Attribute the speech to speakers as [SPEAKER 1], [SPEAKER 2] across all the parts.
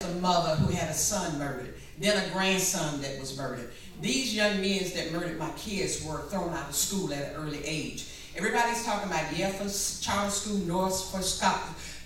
[SPEAKER 1] A mother who had a son murdered, then a grandson that was murdered. These young men that murdered my kids were thrown out of school at an early age. Everybody's talking about for charter school, North for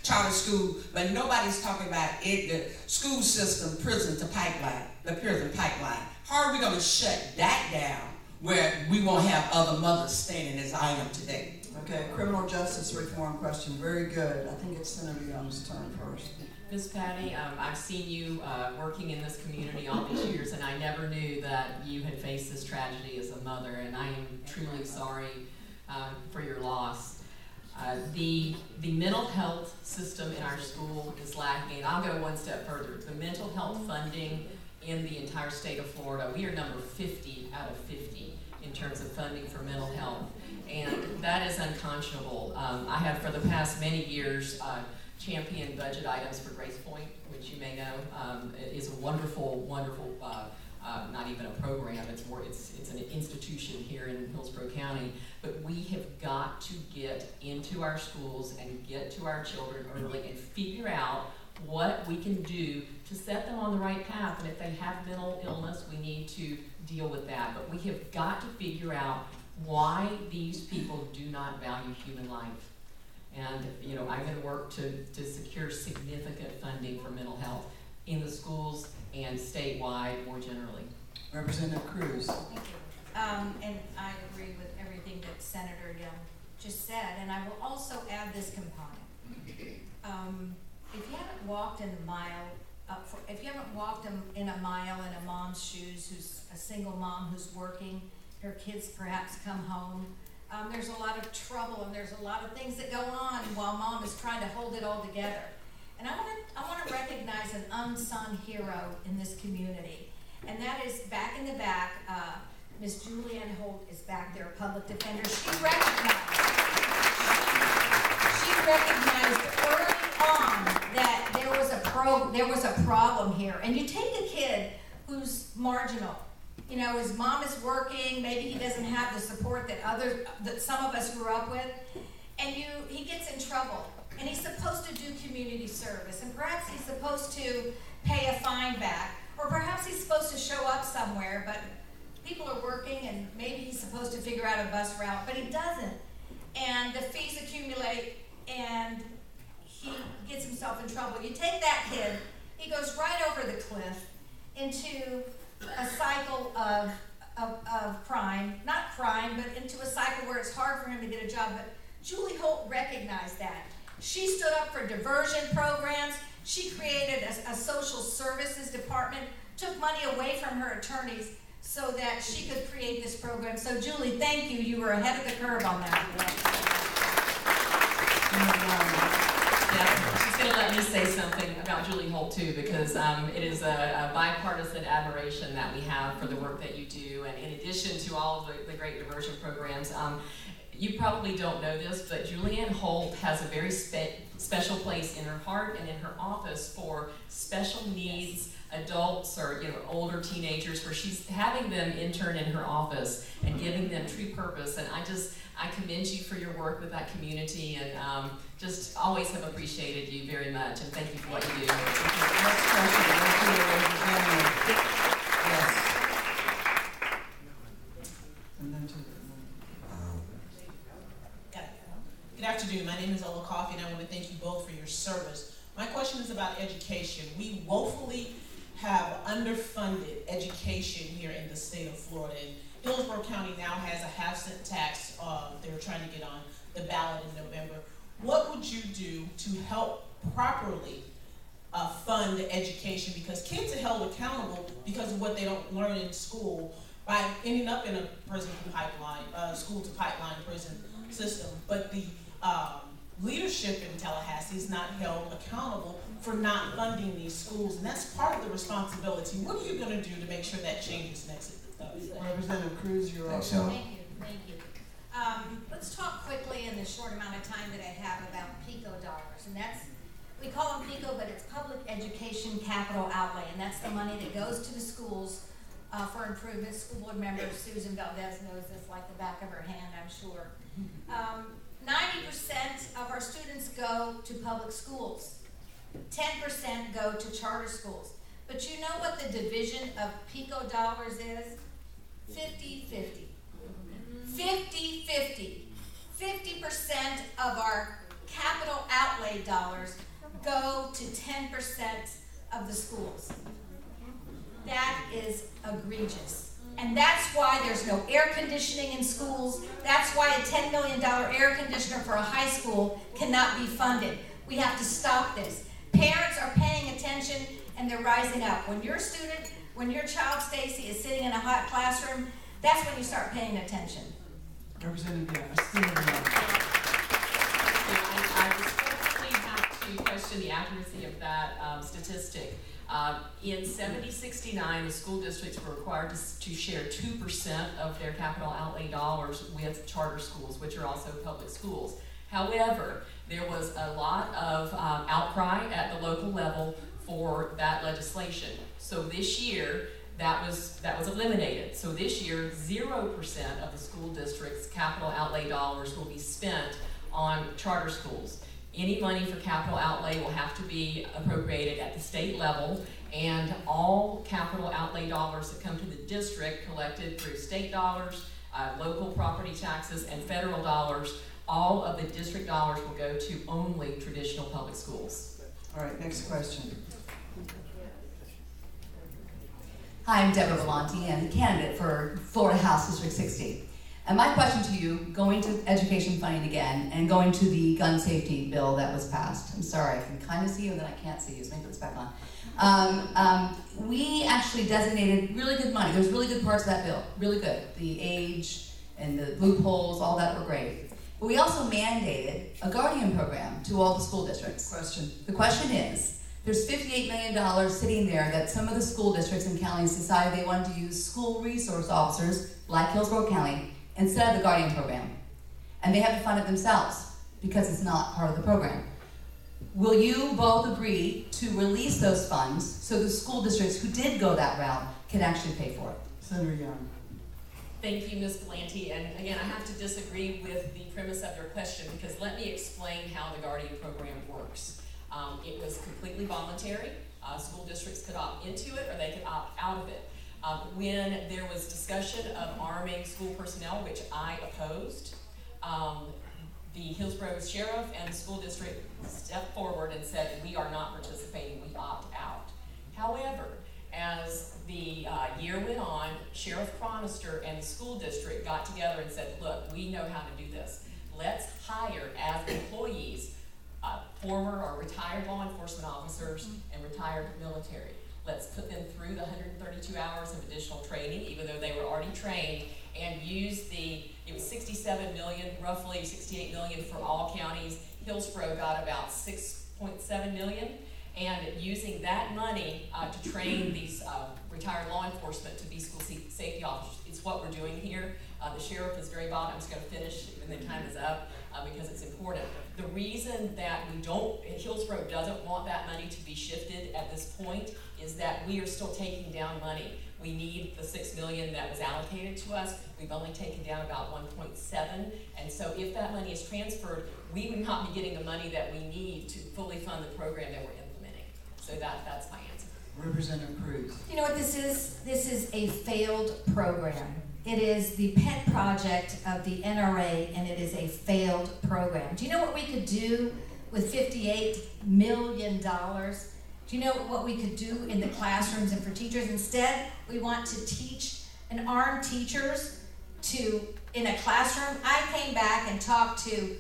[SPEAKER 1] charter school, but nobody's talking about it, the school system, prison to pipeline, the prison pipeline. How are we going to shut that down where we won't have other mothers standing as I am today?
[SPEAKER 2] Okay, criminal justice reform question, very good. I think it's Senator Young's turn first.
[SPEAKER 3] Ms. Patty, I've seen you working in this community all these years, and I never knew that you had faced this tragedy as a mother, and I am truly sorry for your loss. The mental health system in our school is lacking, and I'll go one step further. The mental health funding in the entire state of Florida, we are number 50 out of 50 in terms of funding for mental health, and that is unconscionable. I have for the past many years championed budget items for Grace Point, which you may know is a wonderful, not even a program, it's an institution here in Hillsborough County, but we have got to get into our schools and get to our children early and figure out what we can do to set them on the right path. And if they have mental illness, we need to deal with that. But we have got to figure out why these people do not value human life. And I'm going to work to secure significant funding for mental health in the schools and statewide more generally.
[SPEAKER 2] Representative Cruz.
[SPEAKER 4] Thank you. And I agree with everything that Senator Young just said, and I will also add this component. If you haven't walked in the mile, if you haven't walked in a mile in a mom's shoes, who's a single mom who's working, her kids perhaps come home, there's a lot of trouble and there's a lot of things that go on while mom is trying to hold it all together. And I want to recognize an unsung hero in this community, and that is back in the back. Ms. Julianne Holt is back there, public defender. She recognized early on that there was a problem here. And you take a kid who's marginal. His mom is working, maybe he doesn't have the support that some of us grew up with, and he gets in trouble, and he's supposed to do community service, and perhaps he's supposed to pay a fine back, or perhaps he's supposed to show up somewhere, but people are working, and maybe he's supposed to figure out a bus route, but he doesn't, and the fees accumulate, and he gets himself in trouble. You take that kid, he goes right over the cliff into a cycle of crime, not crime, but into a cycle where it's hard for him to get a job. But Julie Holt recognized that. She stood up for diversion programs. She created a social services department, took money away from her attorneys so that she could create this program. So Julie, thank you. You were ahead of the curve on that.
[SPEAKER 3] She's going to let me say something about Julie Holt too, because it is a bipartisan admiration that we have for the work that you do. And in addition to all of the great diversion programs, you probably don't know this, but Julianne Holt has a very special place in her heart and in her office for special needs adults or older teenagers, where she's having them intern in her office and giving them true purpose. And I commend you for your work with that community, and just always have appreciated you very much, and thank you for what you do.
[SPEAKER 2] Next question. Yes. And then to
[SPEAKER 5] Good afternoon. My name is Ola Coffey, and I want to thank you both for your service. My question is about education. We woefully have underfunded education here in the state of Florida. And Hillsborough County now has a half-cent tax they're trying to get on the ballot in November. What would you do to help properly fund education? Because kids are held accountable because of what they don't learn in school by ending up in a prison pipeline, school to pipeline prison system. But the leadership in Tallahassee is not held accountable for not funding these schools, and that's part of the responsibility. What are you going to do to make sure that changes next?
[SPEAKER 2] Representative Cruz, you're up.
[SPEAKER 4] Thank you. Let's talk quickly in the short amount of time that I have about PICO dollars, and we call them PICO, but it's Public Education Capital Outlay, and that's the money that goes to the schools for improvements. School board member Susan Valdez knows this like the back of her hand, I'm sure. 90% of our students go to public schools. 10% go to charter schools. But you know what the division of PICO dollars is? 50-50. 50-50. 50% of our capital outlay dollars go to 10% of the schools. That is egregious. And that's why there's no air conditioning in schools. That's why a $10 million air conditioner for a high school cannot be funded. We have to stop this. Parents are paying attention and they're rising up. When your student, when your child, Stacy, is sitting in a hot classroom, that's when you start paying attention.
[SPEAKER 2] Representative Young.
[SPEAKER 3] I respectfully have to question the accuracy of that statistic. In 7069, the school districts were required to share 2% of their capital outlay dollars with charter schools, which are also public schools. However, there was a lot of outcry at the local level for that legislation. So this year, that was eliminated. So this year, 0% of the school district's capital outlay dollars will be spent on charter schools. Any money for capital outlay will have to be appropriated at the state level, and all capital outlay dollars that come to the district collected through state dollars, local property taxes, and federal dollars, all of the district dollars will go to only traditional public schools.
[SPEAKER 2] All right, next question.
[SPEAKER 6] Hi, I'm Deborah Volonte and candidate for Florida House District 60. And my question to you, going to education funding again and going to the gun safety bill that was passed. I'm sorry, I can kind of see you and then I can't see you, so maybe it's back on. We actually designated really good money. There's really good parts of that bill, really good. The age and the loopholes, all that were great. But we also mandated a guardian program to all the school districts. The question is, there's $58 million sitting there that some of the school districts and counties decided they wanted to use school resource officers, like Hillsborough County, instead of the Guardian program. And they have to fund it themselves because it's not part of the program. Will you both agree to release those funds so the school districts who did go that route can actually pay for it?
[SPEAKER 2] Senator Young.
[SPEAKER 3] Thank you, Ms. Volonte. And again, I have to disagree with the premise of your question because let me explain how the Guardian program works. It was completely voluntary. School districts could opt into it or they could opt out of it. When there was discussion of arming school personnel, which I opposed, the Hillsborough Sheriff and the school district stepped forward and said, we are not participating, we opt out. However, as the year went on, Sheriff Chronister and the school district got together and said, look, we know how to do this. Let's hire as employees former or retired law enforcement officers and retired military. Let's put them through the 132 hours of additional training, even though they were already trained, and use it was 67 million, roughly 68 million for all counties. Hillsborough got about 6.7 million, and using that money to train these retired law enforcement to be school safety officers. It's what we're doing here. The sheriff is very bottom. I'm just going to finish when the time is up because it's important. The reason that Hillsborough doesn't want that money to be shifted at this point is that we are still taking down money. We need the $6 million that was allocated to us. We've only taken down about 1.7, and so if that money is transferred, we would not be getting the money that we need to fully fund the program that we're implementing. So that's my answer.
[SPEAKER 2] Representative Cruz.
[SPEAKER 4] You know what this is? This is a failed program. It is the pet project of the NRA, and it is a failed program. Do you know what we could do with $58 million? Do you know what we could do in the classrooms and for teachers? Instead, we want to teach and arm teachers in a classroom. I came back and talked to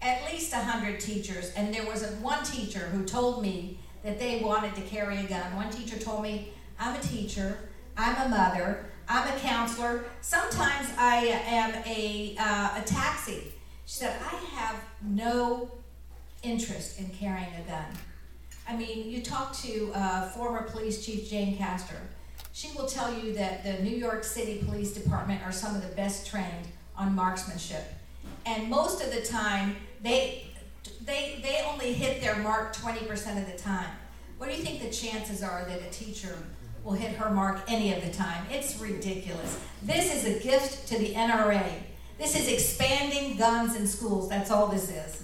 [SPEAKER 4] at least 100 teachers, and there wasn't one teacher who told me that they wanted to carry a gun. One teacher told me, I'm a teacher, I'm a mother, I'm a counselor, sometimes I am a taxi. She said, I have no interest in carrying a gun. I mean, you talk to former police chief Jane Castor. She will tell you that the New York City Police Department are some of the best trained on marksmanship. And most of the time, they only hit their mark 20% of the time. What do you think the chances are that a teacher will hit her mark any of the time? It's ridiculous. This is a gift to the NRA. This is expanding guns in schools. That's all this is.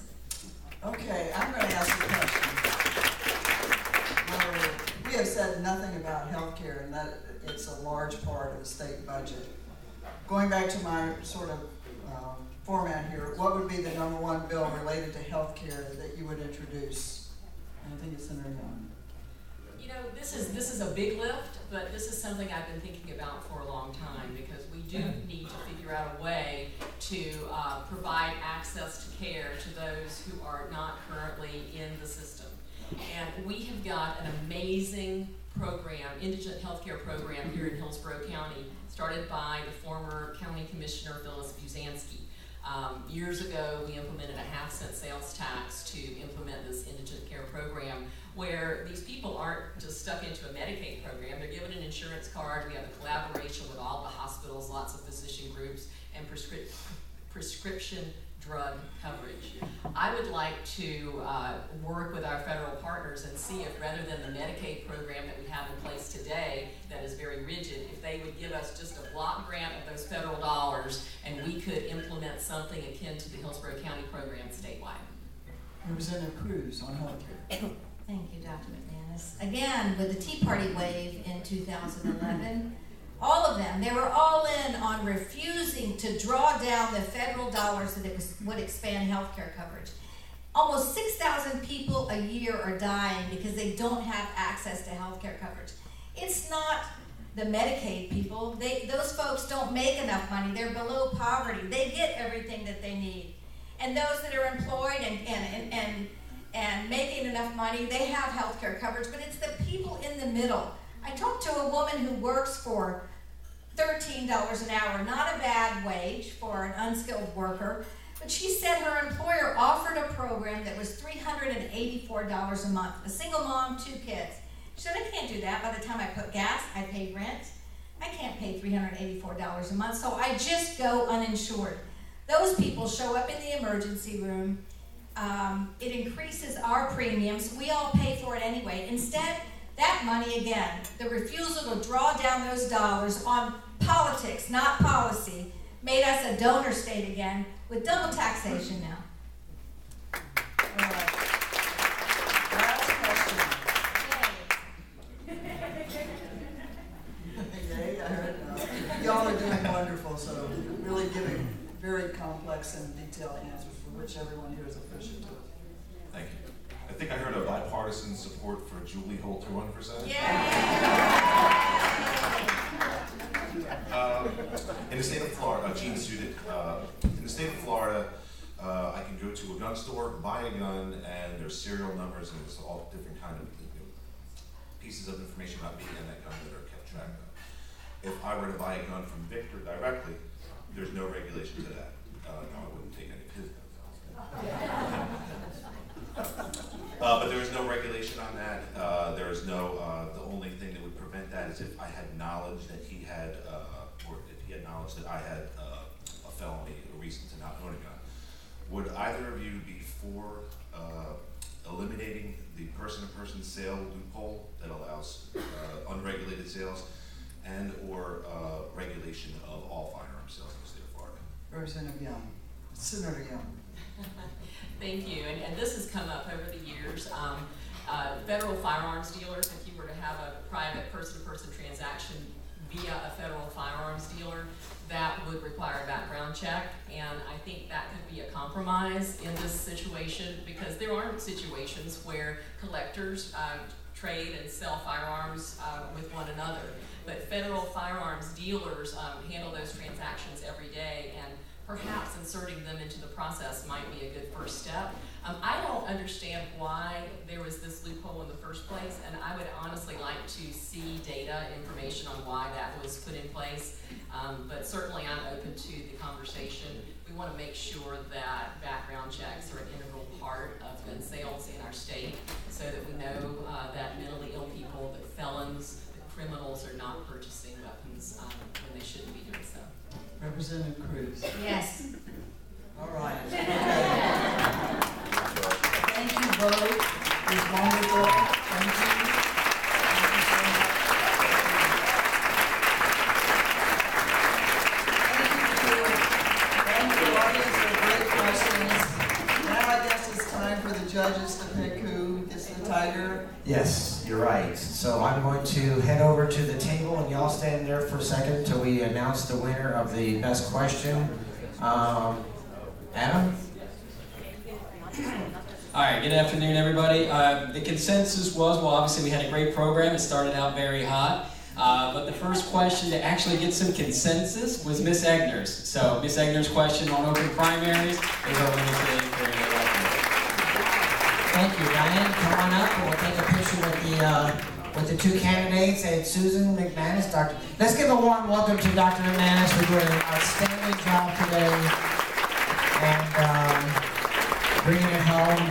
[SPEAKER 2] Okay, I'm going to ask a question. said nothing about healthcare, and that it's a large part of the state budget. Going back to my sort of format here, what would be the number one bill related to healthcare that you would introduce? And I think it's Senator Young.
[SPEAKER 3] You know, this is a big lift, but this is something I've been thinking about for a long time, because we do need to figure out a way to provide access to care to those who are not currently in the system. And we have got an amazing program, indigent healthcare program here in Hillsborough County, started by the former County Commissioner Phyllis Buzansky. Years ago, we implemented a 50-cent sales tax to implement this indigent care program, where these people aren't just stuck into a Medicaid program. They're given an insurance card. We have a collaboration with all the hospitals, lots of physician groups, and prescription drug coverage. I would like to work with our federal partners and see if, rather than the Medicaid program that we have in place today that is very rigid, if they would give us just a block grant of those federal dollars and we could implement something akin to the Hillsborough County program statewide.
[SPEAKER 2] Representative Cruz on healthcare.
[SPEAKER 4] Thank you, Dr. McManus. Again, with the Tea Party wave in 2011, all of them, they were all in on refusing to draw down the federal dollars that would expand health care coverage. Almost 6,000 people a year are dying because they don't have access to health care coverage. It's not the Medicaid people. Those folks don't make enough money. They're below poverty. They get everything that they need. And those that are employed and making enough money, they have health care coverage, but it's the people in the middle. I talked to a woman who works for $13 an hour, not a bad wage for an unskilled worker, but she said her employer offered a program that was $384 a month. A single mom, 2 kids. She said, I can't do that. By the time I put gas, I pay rent. I can't pay $384 a month, so I just go uninsured. Those people show up in the emergency room. It increases our premiums. We all pay for it anyway. Instead, that money, again, the refusal to draw down those dollars on politics, not policy, made us a donor state again with double taxation now.
[SPEAKER 2] All right. Last question. Yay, I heard no. Y'all are doing wonderful, so really giving very complex and detailed answers for which everyone here is appreciative.
[SPEAKER 7] Thank you. I think I heard a bipartisan support for Julie Holter running for Senate. In the state of Florida, Gene suited. In the state of Florida, I can go to a gun store, buy a gun, and there's serial numbers and there's all different kind of pieces of information about me and that gun that are kept track of. If I were to buy a gun from Victor directly, there's no regulation to that. No, I wouldn't take any of his guns. But there is no regulation on that. There is no, the only thing that would prevent that is if I had knowledge that he had, or if he had knowledge that I had a felony, a reason to not own a gun. Would either of you be for eliminating the person-to-person sale loophole that allows unregulated sales and or regulation of all firearms sales in the state of Florida?
[SPEAKER 2] Representative Young. Senator Young.
[SPEAKER 3] Thank you, and this has come up over the years. Federal firearms dealers, if you were to have a private person-to-person transaction via a federal firearms dealer, that would require a background check, and I think that could be a compromise in this situation, because there aren't situations where collectors trade and sell firearms with one another, but federal firearms dealers handle those transactions every day, and perhaps inserting them into the process might be a good first step. I don't understand why there was this loophole in the first place, and I would honestly like to see data, information on why that was put in place, but certainly I'm open to the conversation. We want to make sure that background checks are an integral part of gun sales in our state, so that we know that mentally ill people, that felons, that criminals are not purchasing weapons when they shouldn't be doing so.
[SPEAKER 2] Representative Cruz.
[SPEAKER 4] Yes.
[SPEAKER 2] All right. Thank you both. It was wonderful. Thank you. Thank you, audience, for great questions. Now I guess it's time for the judges to pick who gets the tiger.
[SPEAKER 8] Yes, you're right. So I'm going to head over to the table, and y'all stand there for a second until we announce the winner of the best question. Adam?
[SPEAKER 9] All right, good afternoon, everybody. The consensus was, well, obviously we had a great program. It started out very hot. But the first question to actually get some consensus was Miss Egner's. So Miss Egner's question on open primaries is our winner today for your election.
[SPEAKER 8] Thank you, Diane. Come on up, and we'll take a picture with the two candidates, and Susan McManus. Let's give a warm welcome to Dr. McManus for doing an outstanding job today and bringing it home.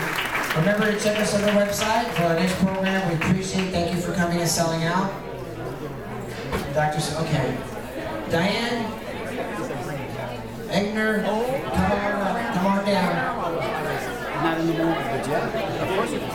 [SPEAKER 8] Remember to check us on the website for our next program. We appreciate it. Thank you for coming and selling out. Okay. Diane, Egner, come on down.
[SPEAKER 10] Not in the moment, but yeah. Of course you can.